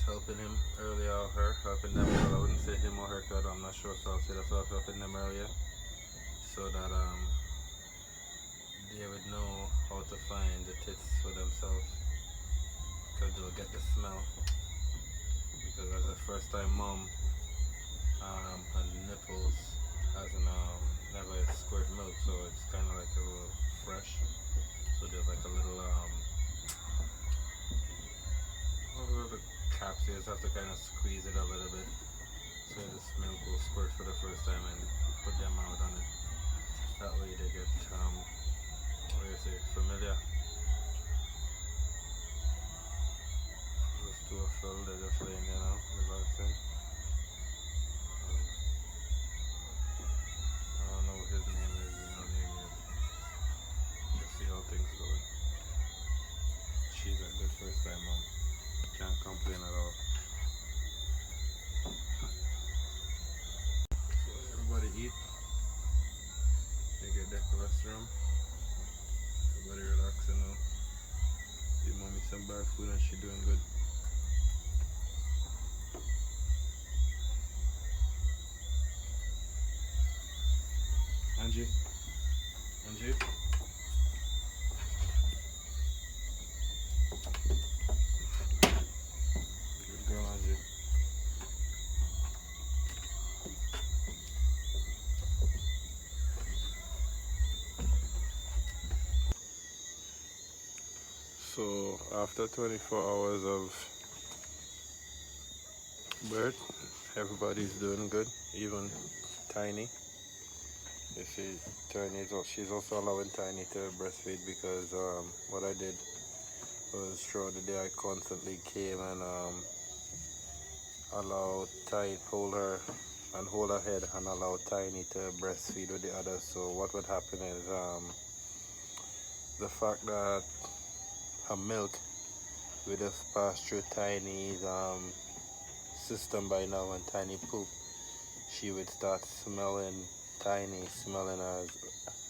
helping him earlier, or her, helping them. Well, I wouldn't say him or her, cause I'm not sure, so I'll say that's I was helping them earlier, so that they would know how to find the tits for themselves, cause they'll get the smell. Because as a first-time mom, her nipples hasn't never squirt milk, so it's kind of like a little fresh. So there's like a little little caps. You just have to kind of squeeze it a little bit so this milk will squirt for the first time and put them out on it. That way they get what do you say, familiar. Those two are filled, they're just laying there now, relaxing. I don't know what his name is, there's no name yet. Let's see how things going. She's a good first time mom. Can't complain at all. So everybody eat. They get their colostrum. Everybody relaxing now. Give mommy some bad food and she doing good. Angie? Angie? Good girl, Angie. So after 24 hours of birth, everybody's doing good, even Tiny. You see, she's also allowing Tiny to breastfeed because what I did was throughout the day I constantly came and allowed Tiny hold her and hold her head and allow Tiny to breastfeed with the others. So what would happen is the fact that her milk would have passed through Tiny's system by now, and Tiny poop, she would start smelling Tiny, smelling as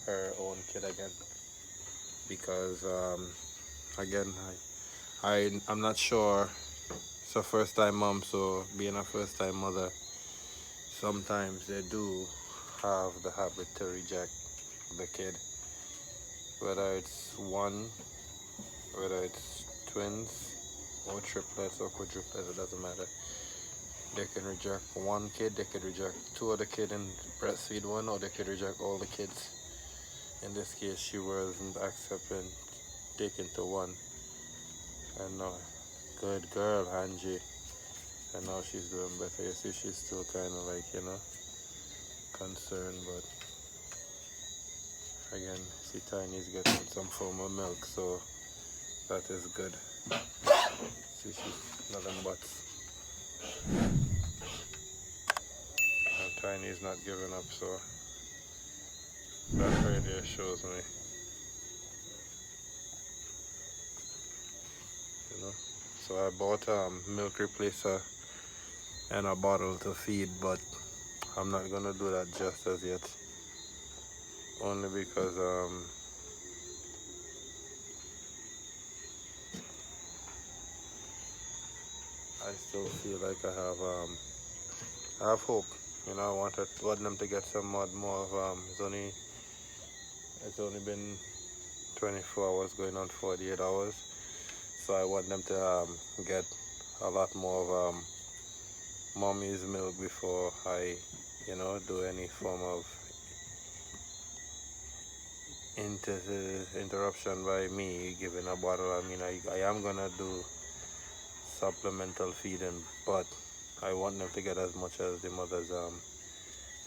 her own kid again. Because again, I'm not sure. It's a first time mom, so being a first time mother, sometimes they do have the habit to reject the kid, whether it's one, whether it's twins or triplets or quadruplets, it doesn't matter. They can reject one kid, they could reject two of the kids and breastfeed one, or they could reject all the kids. In this case, she wasn't accepting taking to one. And good girl, Angie. And now she's doing better. You see, she's still kind of like, concerned, but again, see, Tiny's getting some form of milk, so that is good. See, she's nothing but. And Tiny's not giving up, so that right there shows me, So I bought a milk replacer and a bottle to feed, but I'm not gonna do that just as yet. Only because I still feel like I have hope. I want them to get some more of it's only been 24 hours going on 48 hours, so I want them to get a lot more of mommy's milk before I do any form of interruption by me giving a bottle. I mean, I am gonna do supplemental feeding, but I want them to get as much as the mother's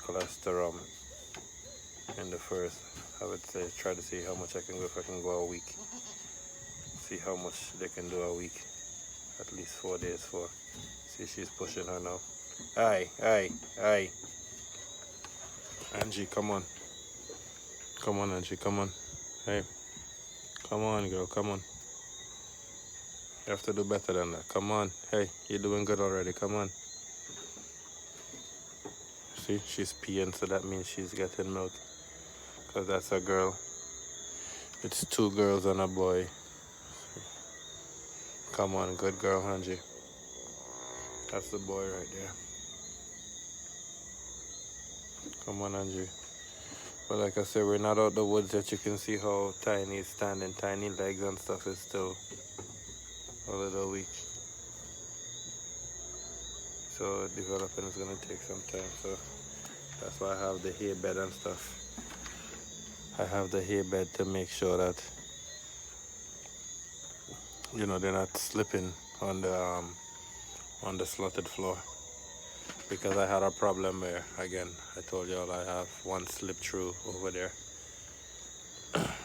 colostrum in the first. I would say try to see how much I can go, if I can go a week. See how much they can do a week. At least 4 days for. See, she's pushing her now. Aye. Angie, come on. Come on, Angie, come on. Hey. Come on, girl, come on. You have to do better than that. Come on. Hey, you're doing good already. Come on. See, she's peeing, so that means she's getting milk. Because that's a girl. It's 2 girls and a boy. Come on, good girl, Angie. That's the boy right there. Come on, Angie. But like I said, we're not out the woods yet. You can see how tiny it's standing. Tiny legs and stuff is still a little weak. So developing is going to take some time. So that's why I have the hay bed and stuff. I have the hay bed to make sure that, you know, they're not slipping on the slotted floor. Because I had a problem where, again, I told y'all I have one slip through over there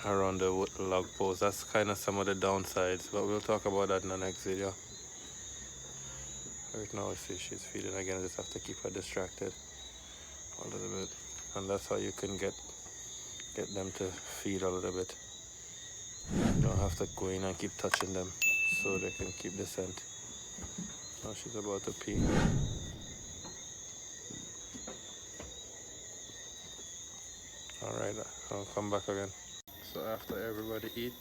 around the log post. That's kind of some of the downsides, but we'll talk about that in the next video. Right now, I see she's feeding again. I just have to keep her distracted a little bit, and that's how you can get them to feed a little bit. You don't have to go in and keep touching them, so they can keep the scent. Now she's about to pee. Alright, I'll come back again. So after everybody eat,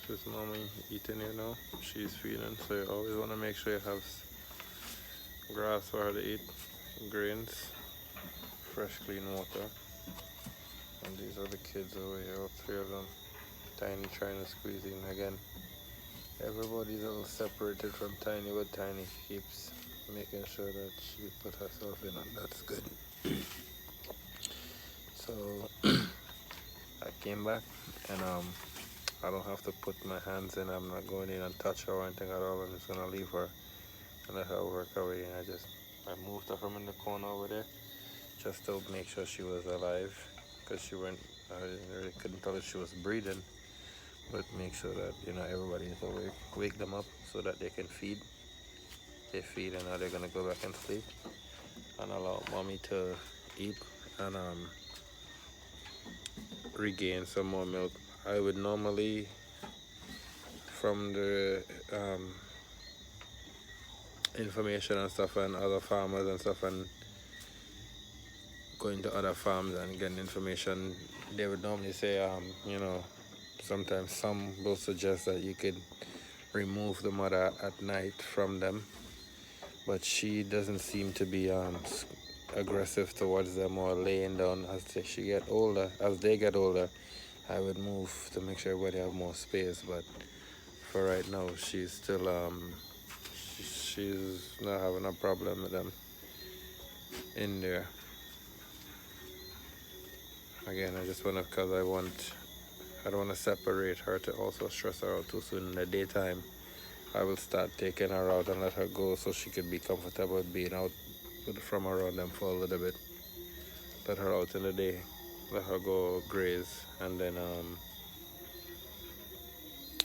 this is mommy eating here now. She's feeding, so you always want to make sure you have grass for her to eat, grains, fresh clean water. And these are the kids over here, all three of them. Tiny trying to squeeze in again. Everybody's a little separated from Tiny, but Tiny keeps making sure that she put herself in, and that's good. So I came back, and I don't have to put my hands in. I'm not going in and touch her or anything at all. I'm just gonna leave her and let her work her way. And I moved her from in the corner over there just to make sure she was alive, because I really couldn't tell if she was breathing, but make sure that, you know, everybody is awake. Wake them up so that they can feed. They feed, and now they're gonna go back and sleep, and allow mommy to eat and regain some more milk. I would normally, from the information and stuff and other farmers and stuff, and going to other farms and getting information, they would normally say, you know, sometimes some will suggest that you could remove the mother at night from them, but she doesn't seem to be aggressive towards them or laying down. As they get older, I would move to make sure everybody have more space. But for right now, she's still she's not having a problem with them in there. Again, I just wanna, because I don't want to separate her to also stress her out too soon. In the daytime, I will start taking her out and let her go so she could be comfortable with being out from around them for a little bit. Let her out in the day, let her go graze, and then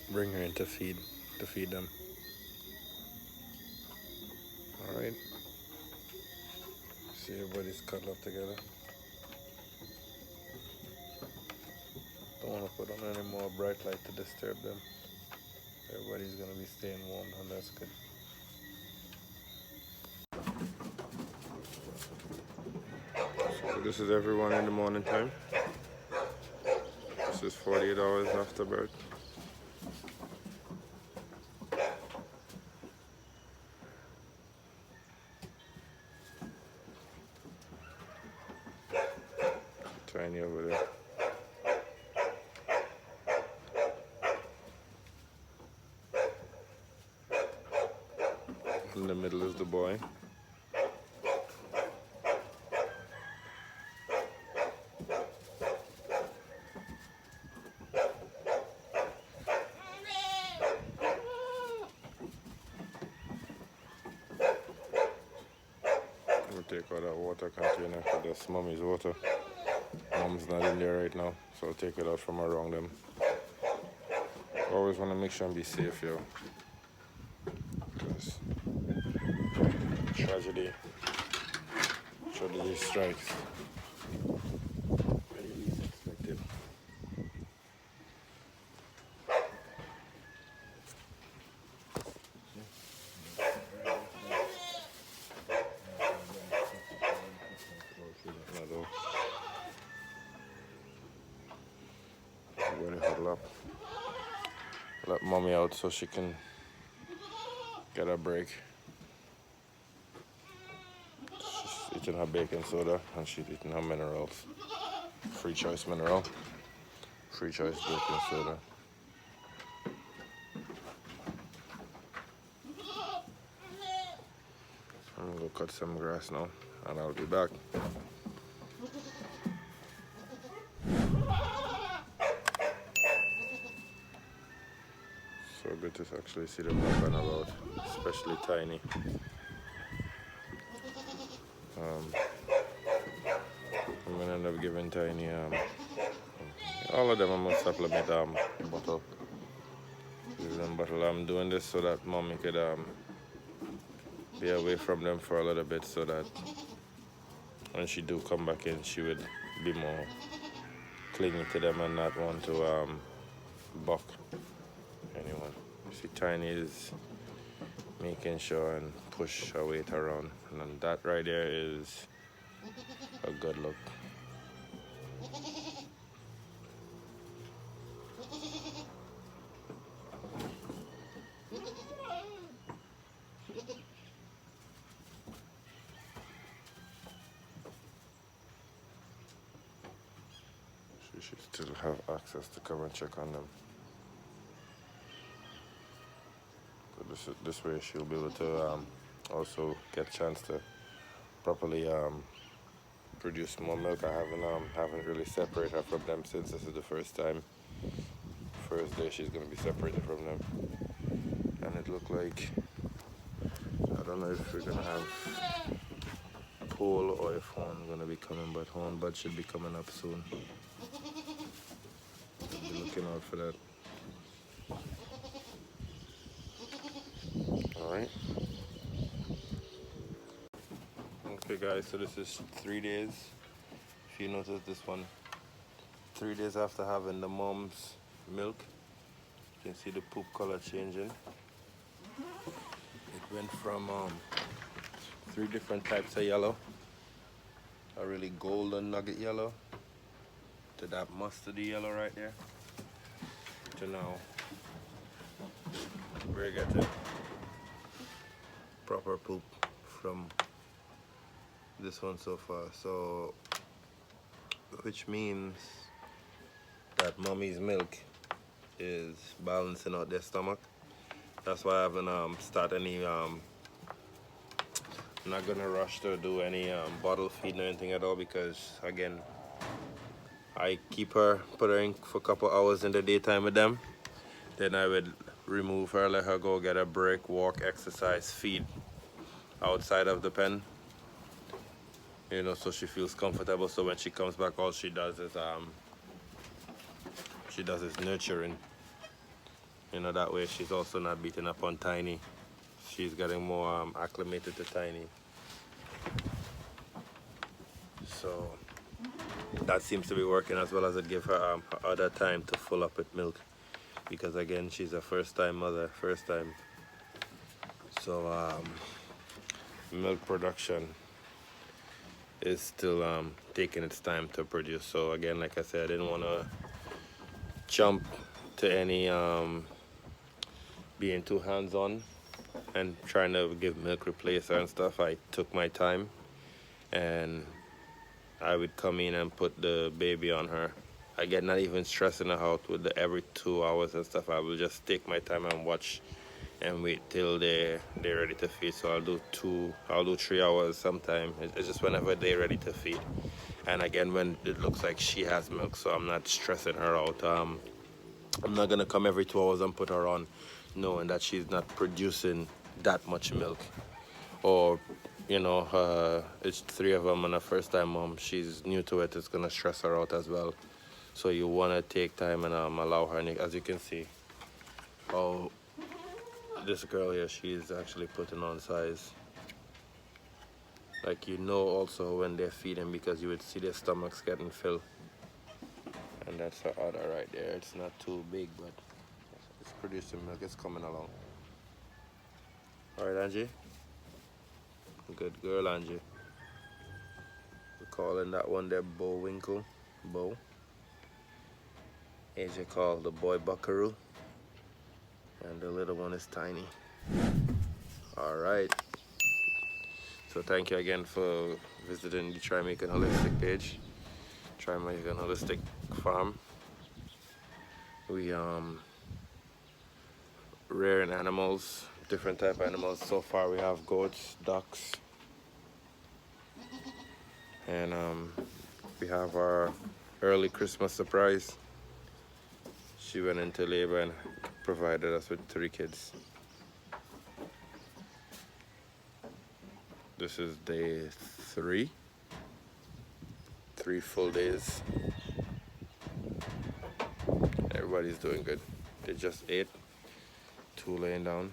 bring her in to feed them. Alright. See, everybody's cuddled up together. Don't want to put on any more bright light to disturb them. Everybody's going to be staying warm, and that's good. So this is everyone in the morning time. This is 48 hours after birth. Tiny over there. In the middle is the boy. We'll take out that water container, because that's mommy's water. Mom's not in there right now, so I'll take it out from around them. Always want to make sure and be safe, yo. Because tragedy strikes. Very least expected. I'm going to huddle up. Let mommy out so she can get a break. eating her baking soda and she's eating her minerals. Free choice mineral, free choice baking soda. I'm gonna go cut some grass now and I'll be back. So good to actually see them up and about, especially Tiny. I'm gonna end up giving Tiny all of them I'm gonna supplement bottle. Give them bottle. I'm doing this so that mommy could be away from them for a little bit, so that when she do come back in, she would be more clingy to them and not want to buck anyone. See, Tiny is making sure and push her weight around, and that right there is a good look. She should still have access to come and check on them. So this way she'll be able to also get a chance to properly produce more milk. I haven't really separated her from them since this is the first day she's gonna be separated from them. And it looked like, I don't know if we're gonna have pole or if horn gonna be coming, but horn bud should be coming up soon. Be looking out for that. Alright. Okay guys, so this is 3 days. If you notice this one, 3 days after having the mom's milk, you can see the poop color changing. It went from 3 different types of yellow, a really golden nugget yellow, to that mustardy yellow right there, to now we're getting proper poop from this one so far. So which means that mommy's milk is balancing out their stomach. That's why I haven't started any I'm not gonna rush to do any bottle feeding or anything at all, because again, I put her in for a couple hours in the daytime with them, then I would remove her, let her go get a break, walk, exercise, feed outside of the pen, you know, so she feels comfortable. So when she comes back, all she does is nurturing, you know, that way she's also not beating up on Tiny. She's getting more acclimated to Tiny. So that seems to be working, as well as it give her her other time to fill up with milk, because again, she's a first-time mother, so milk production is still taking its time to produce. So again, like I said, I didn't want to jump to any being too hands-on and trying to give milk replacer and stuff. I took my time, and I would come in and put the baby on her. Again, not even stressing her out with the every 2 hours and stuff. I will just take my time and watch and wait till they're ready to feed. So I'll do 3 hours sometime. It's just whenever they're ready to feed. And again, when it looks like she has milk, so I'm not stressing her out. I'm not gonna come every 2 hours and put her on, knowing that she's not producing that much milk. Or, you know, it's 3 of them and a first-time mom. She's new to it. It's gonna stress her out as well. So you wanna take time and allow her. And as you can see, oh, this girl here, she's actually putting on size. Like, you know, also when they're feeding, because you would see their stomachs getting filled. And that's her udder right there. It's not too big, but it's producing milk. It's coming along. All right, Angie. Good girl, Angie. We're calling that one there Bowinkle. Bo. Angie called the boy Buckaroo. And the little one is Tiny. All right. So thank you again for visiting the Trimaican Holistic page, Trimaican Holistic Farm. We rearing animals, different type of animals. So far we have goats, ducks, and we have our early Christmas surprise. She went into labor and provided us with 3 kids. This is day 3 full days. Everybody's doing good. They just ate, 2 laying down.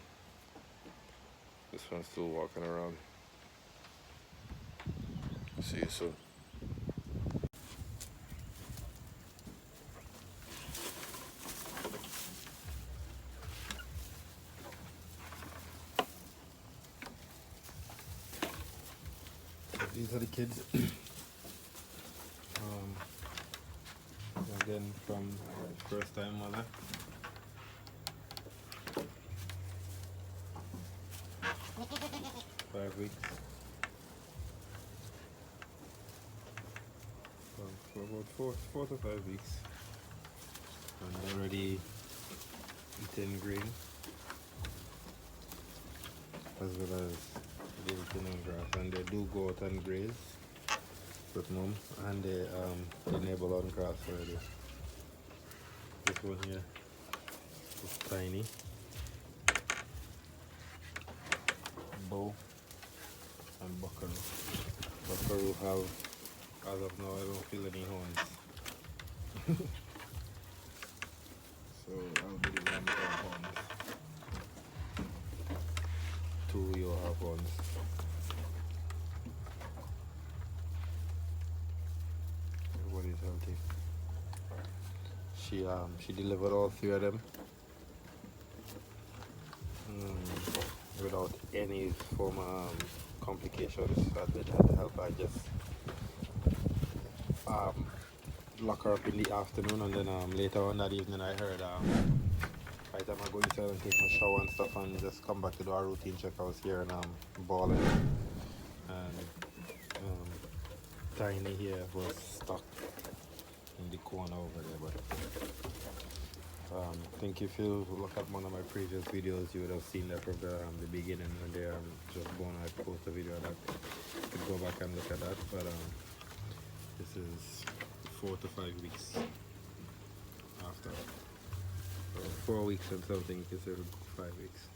This one's still walking around. See you soon. These are the kids. Again, from first time mother. Five weeks. For about 4 to 5 weeks. And already eating grain, as well as they eating on grass, and they do go out and graze with mom, and they nibble on grass already. This one here is tiny. Bow and buckaroo. Buckaroo have, as of now, I don't feel any horns. So I'll be the one without horns. 2 you'll have horns. Everybody's healthy. She delivered all 3 of them without any form of complications. I did have to help. I just lock her up in the afternoon, and then later on that evening I heard right time I go inside and take my shower and stuff and just come back to do our routine check. I was hearing bawling, and Tiny here was stuck in the corner over there. But I think if you look at one of my previous videos, you would have seen that from the beginning when they just born. I post a video of that. You could go back and look at that. But this is 4 to 5 weeks after. 4 weeks and something, considered 5 weeks.